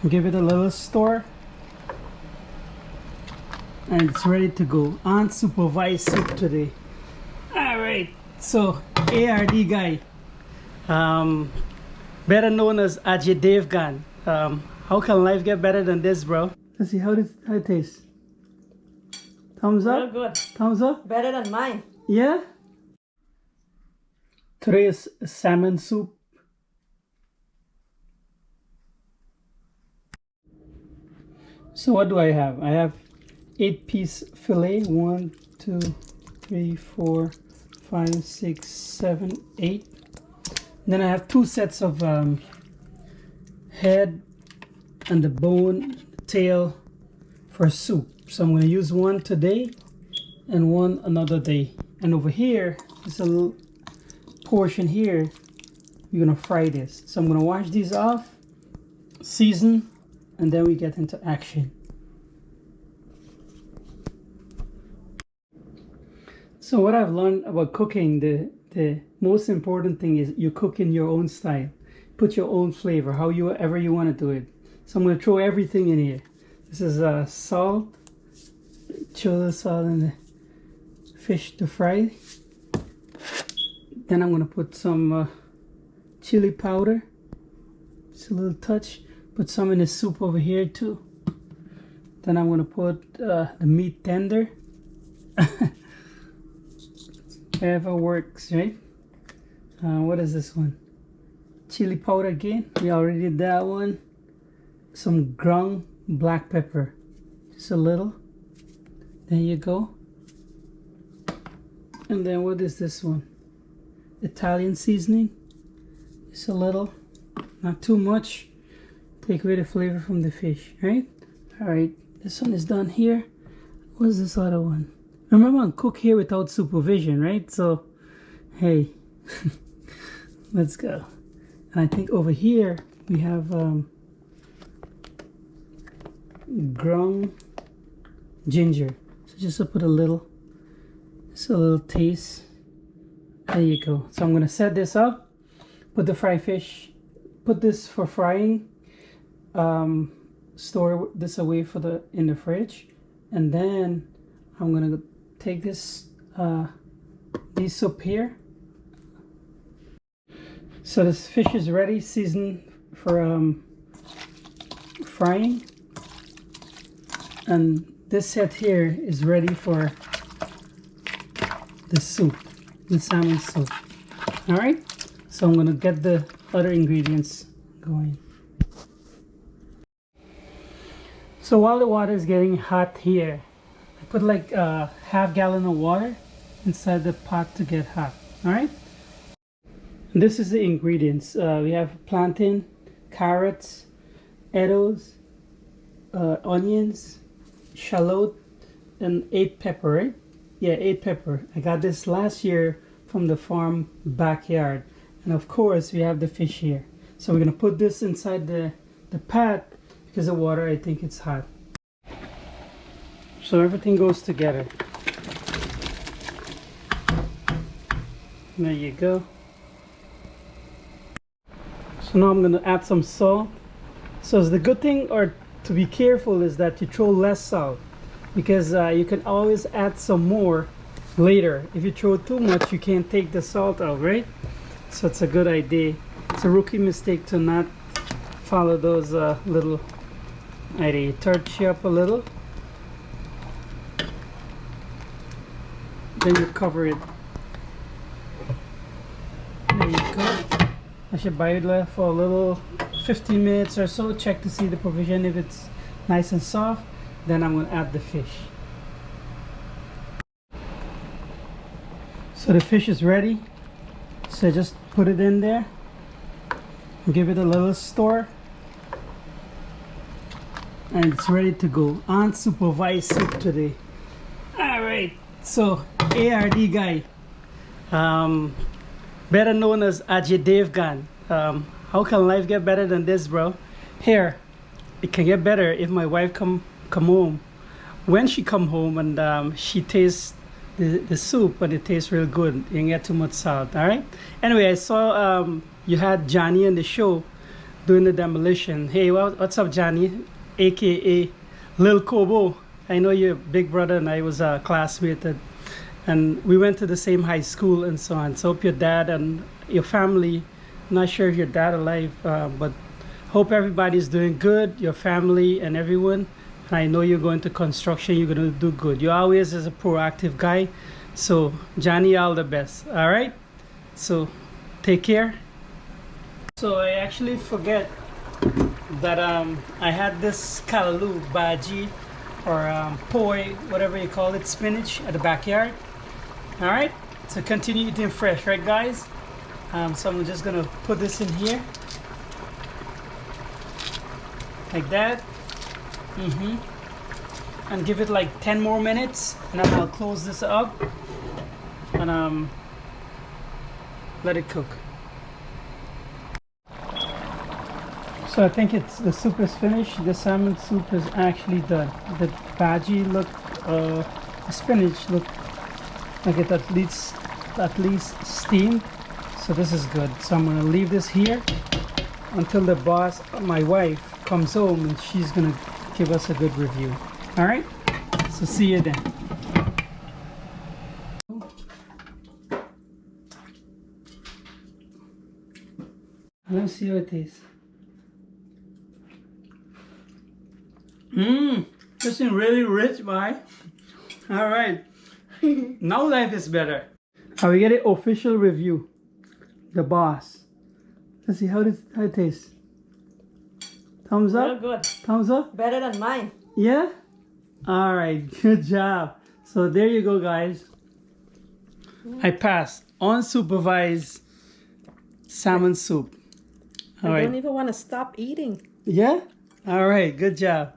Give it a little stir, and it's ready to go. Unsupervised soup today. All right, so ARD guy, better known as Ajay Devgan. How can life get better than this, bro? Let's see how it tastes. Thumbs up. Real good. Thumbs up. Better than mine. Yeah. Today is salmon soup. So what do I have? I have 8-piece fillet. 1, 2, 3, 4, 5, 6, 7, 8. Then I have 2 sets of head and the bone, tail for soup. So I'm going to use one today and one another day. And over here is a little portion here. You're going to fry this. So I'm going to wash these off, season, and then we get into action. So what I've learned about cooking, the most important thing is you cook in your own style. Put your own flavor, however you want to do it. So I'm going to throw everything in here. This is salt. Throw the salt in the fish to fry. Then I'm going to put some chili powder. Just a little touch. Put some in the soup over here too. Then I'm going to put the meat tender. Whatever works, right? What is this one? Chili powder again. We already did that one. Some ground black pepper. Just a little. There you go. And then what is this one? Italian seasoning. Just a little. Not too much. Take away the flavor from the fish, right? Alright, this one is done here. What's this other one? Remember, I cook here without supervision, right? So, hey, let's go. And I think over here we have ground ginger. So just to put a little taste. There you go. So I'm gonna set this up, put the fried fish, put this for frying, store this away in the fridge, and then I'm gonna take this soup here. So this fish is ready, seasoned for frying, and this set here is ready for the soup, the salmon soup. All right, so I'm gonna get the other ingredients going. So while the water is getting hot here, I put like a half gallon of water inside the pot to get hot. All right. And this is the ingredients. We have plantain, carrots, edos, onions, shallot, and 8 pepper, right? Yeah, 8 pepper. I got this last year from the farm backyard. And of course, we have the fish here. So we're gonna put this inside the pot because the water, I think it's hot. So everything goes together. There you go. So now I'm gonna add some salt. So the good thing, or to be careful, is that you throw less salt, because you can always add some more later. If you throw too much, you can't take the salt out, right? So it's a good idea. It's a rookie mistake to not follow those little ideas. Touch you up a little, then you cover it. There you go. I should boil it for a little 15 minutes or so. Check to see the provision. If it's nice and soft, then I'm going to add the fish. So the fish is ready. So just put it in there. Give it a little stir. And it's ready to go. Unsupervised soup today. Alright, so ARD guy. Better known as Ajay Devgan. How can life get better than this, bro? Here, it can get better if my wife come home. When she come home and she tastes the soup, and it tastes real good. You don't get too much salt, all right? Anyway, I saw you had Johnny on the show doing the demolition. Hey, what's up, Johnny, aka Lil Kobo? I know your big brother and I was a classmate, and we went to the same high school and so on. So hope your dad and your family, not sure if your dad alive, but hope everybody's doing good, your family and everyone. And I know you're going to construction, you're going to do good. You always is a proactive guy. So Johnny, all the best. All right, so take care. So I actually forget that I had this callaloo bhaji, or poi, whatever you call it, spinach at the backyard. All right, so continue eating fresh, right guys? So I'm just gonna put this in here like that. And give it like 10 more minutes, and then I'll close this up and let it cook. So I think the soup is finished. The salmon soup is actually done. The bhaji the spinach looked like it at least steamed. So this is good. So I'm gonna leave this here until the boss, my wife, comes home, and she's gonna give us a good review. All right. So see you then. Let's see how it tastes. This is really rich, boy. All right. Now life is better. We get an official review. The boss. Let's see how it tastes. Thumbs up? Real good. Thumbs up? Better than mine. Yeah? All right. Good job. So there you go, guys. I passed unsupervised salmon soup. All I right. don't even want to stop eating. Yeah? All right. Good job.